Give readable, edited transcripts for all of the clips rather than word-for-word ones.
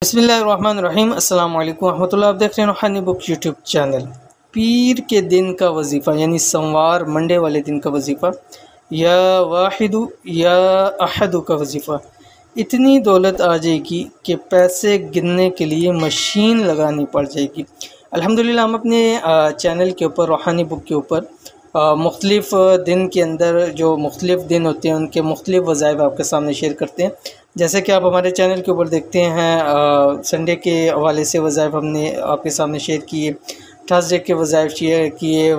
بسم اللہ الرحمن الرحیم۔ السلام علیکم ورحمۃ اللہ۔ آپ دیکھ رہے ہیں روحانی بک یوٹیوب چینل۔ پیر کے دن کا وظیفہ یعنی سوموار منڈے والے دن کا وظیفہ، یا واحد یا احد کا وظیفہ، اتنی دولت آ جائے گی کہ پیسے گننے کے لیے مشین لگانی پڑ جائے گی۔ الحمدللہ ہم اپنے چینل کے اوپر، روحانی بک کے اوپر، مختلف دن کے اندر جو مختلف دن ہوتے ہیں ان کے مختلف وظائف آپ کے سامنے شیئر کرتے ہیں۔ جیسے کہ آپ ہمارے چینل کے اوپر دیکھتے ہیں، سنڈے کے حوالے سے وظائف ہم نے آپ کے سامنے شیئر کیے، تھرسڈے کے وظائف شیئر کیے،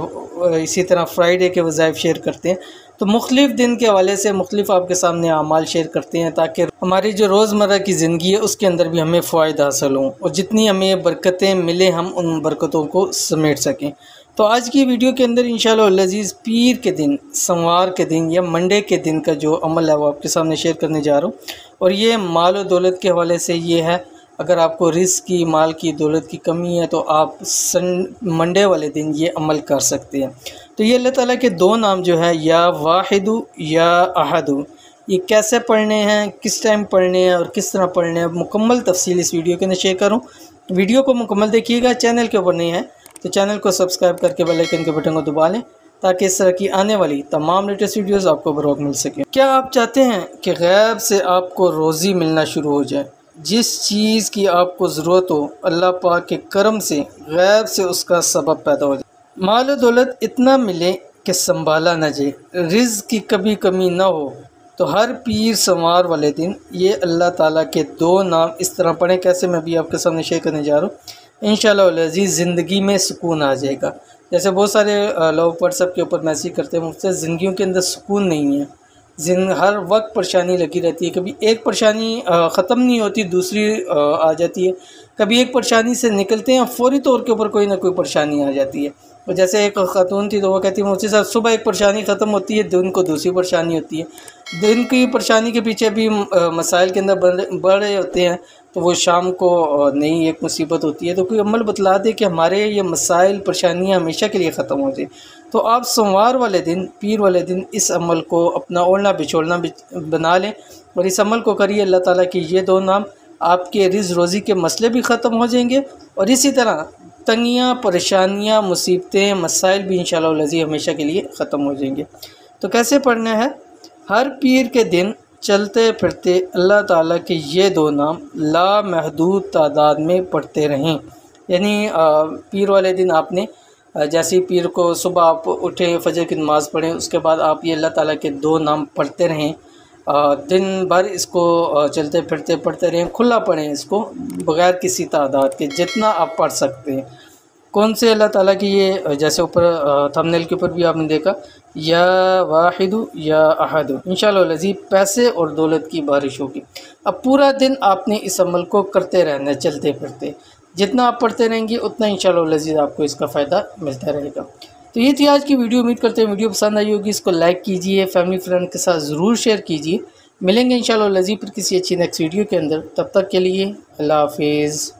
اسی طرح فرائیڈے کے وظائف شیئر کرتے ہیں۔ تو مختلف دن کے حوالے سے مختلف آپ کے سامنے اعمال شیئر کرتے ہیں تاکہ ہماری جو روزمرہ کی زندگی ہے اس کے اندر بھی ہمیں فوائد حاصل ہوں اور جتنی ہمیں برکتیں ملیں ہم ان برکتوں کو سمیٹ سکیں۔ تو آج کی ویڈیو کے اندر انشاءاللہ العزیز پیر کے دن، سوموار کے دن یا منڈے کے دن کا جو عمل ہے وہ آپ کے سامنے شیئر کرنے جا رہا ہوں، اور یہ مال و دولت کے حوالے سے یہ ہے، اگر آپ کو رزق کی، مال کی، دولت کی کمی ہے تو آپ منڈے والے دن یہ عمل کر سکتے ہیں۔ تو یہ اللہ تعالیٰ کے دو نام جو ہے، یا واحد یا احد، یہ کیسے پڑھنے ہیں، کس ٹائم پڑھنے ہیں اور کس طرح پڑھنے ہیں، مکمل تفصیل اس ویڈیو کے اندر شیئر کروں۔ ویڈیو کو مکمل دیکھیے گا۔ چینل کے اوپر نہیں ہے تو چینل کو سبسکرائب کر کے بیل آئیکن کے بٹن کو دبا لیں تاکہ اس طرح کی آنے والی تمام لیٹسٹ ویڈیوز آپ کو بروقت مل سکیں۔ کیا آپ چاہتے ہیں کہ غیب سے آپ کو روزی ملنا شروع ہو جائے؟ جس چیز کی آپ کو ضرورت ہو، اللہ پاک کے کرم سے غیب سے اس کا سبب پیدا ہو جائے، مال و دولت اتنا ملے کہ سنبھالا نہ جائے، رزق کی کبھی کمی نہ ہو، تو ہر پیر سوموار والے دن یہ اللہ تعالیٰ کے دو نام اس طرح پڑھیں۔ کیسے میں بھی آپ کے سامنے شیئر کرنے جا رہا ہوں۔ انشاءاللہ العزیز زندگی میں سکون آ جائے گا۔ جیسے بہت سارے لوگ واٹس ایپ کے اوپر میسیج کرتے ہیں، مجھ سے زندگیوں کے اندر سکون نہیں ہے، ہر وقت پریشانی لگی رہتی ہے، کبھی ایک پریشانی ختم نہیں ہوتی دوسری آ جاتی ہے، کبھی ایک پریشانی سے نکلتے ہیں فوری طور کے اوپر کوئی نہ کوئی پریشانی آ جاتی ہے۔ اور جیسے ایک خاتون تھی تو وہ کہتی ہے، مجھ سے صاحب صبح ایک پریشانی ختم ہوتی ہے، دن کو دوسری پریشانی ہوتی ہے، دن کی پریشانی کے پیچھے بھی مسائل کے اندر بڑھ رہے ہوتے ہیں تو وہ شام کو نئی ایک مصیبت ہوتی ہے۔ تو کوئی عمل بتلا دے کہ ہمارے یہ مسائل پریشانیاں ہمیشہ کے لیے ختم ہو جائے، تو آپ سوموار والے دن، پیر والے دن اس عمل کو اپنا اوڑھنا بچھوڑنا بنا لیں اور اس عمل کو کریے۔ اللہ تعالیٰ کی یہ دو نام، آپ کے رزق روزی کے مسئلے بھی ختم ہو جائیں گے اور اسی طرح تنگیاں، پریشانیاں، مصیبتیں، مسائل بھی انشاءاللہ العزیز ہمیشہ کے لیے ختم ہو جائیں گے۔ تو کیسے پڑھنا ہے؟ ہر پیر کے دن چلتے پھرتے اللہ تعالیٰ کے یہ دو نام لامحدود تعداد میں پڑھتے رہیں۔ یعنی پیر والے دن آپ نے جیسے پیر کو صبح آپ اٹھیں، فجر کی نماز پڑھیں، اس کے بعد آپ یہ اللہ تعالیٰ کے دو نام پڑھتے رہیں، دن بھر اس کو چلتے پھرتے پڑھتے رہیں، کھلا پڑھیں اس کو بغیر کسی تعداد کے، جتنا آپ پڑھ سکتے ہیں۔ کون سے اللہ تعالیٰ کی یہ، جیسے اوپر تھمبنیل کے اوپر بھی آپ نے دیکھا، یا واحد یا احد، انشاءاللہ العزیز پیسے اور دولت کی بارش ہوگی۔ اب پورا دن آپ نے اس عمل کو کرتے رہنا ہے، چلتے پھرتے، جتنا آپ پڑھتے رہیں گے اتنا انشاءاللہ العزیز آپ کو اس کا فائدہ ملتا رہے گا۔ تو یہ تھی آج کی ویڈیو۔ امید کرتے ہیں ویڈیو پسند آئی ہوگی، اس کو لائک کیجئے، فیملی فرینڈ کے ساتھ ضرور شیئر کیجئے۔ ملیں گے انشاءاللہ العزیز پھر کسی اچھی نیکسٹ ویڈیو کے اندر، تب تک کے لیے اللہ حافظ۔